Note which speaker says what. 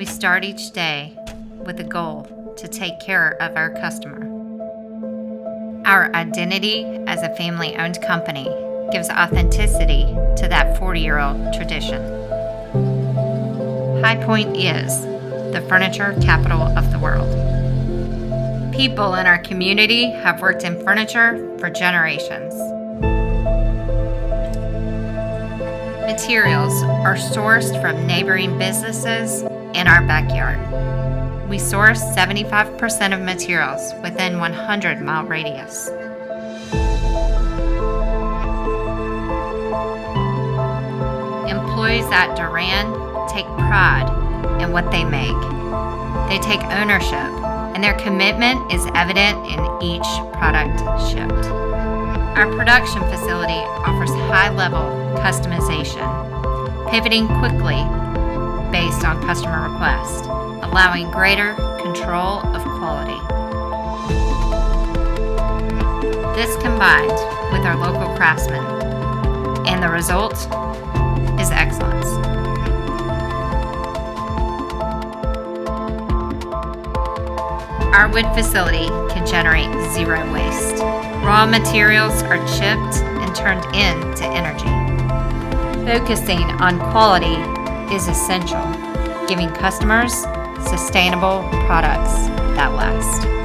Speaker 1: We start each day with a goal to take care of our customer. Our identity as a family-owned company gives authenticity to that 40-year-old tradition. High Point is the furniture capital of the world. People in our community have worked in furniture for generations. Materials are sourced from neighboring businesses in our backyard. We source 75% of materials within 100-mile radius. Employees at DARRAN take pride in what they make. They take ownership, and their commitment is evident in each product shipped. Our production facility offers high-level customization, pivoting quickly based on customer request, allowing greater control of quality. This combined with our local craftsmen, and the result is excellence. Our wood facility can generate zero waste. Raw materials are chipped and turned into energy. Focusing on quality is essential, giving customers sustainable products that last.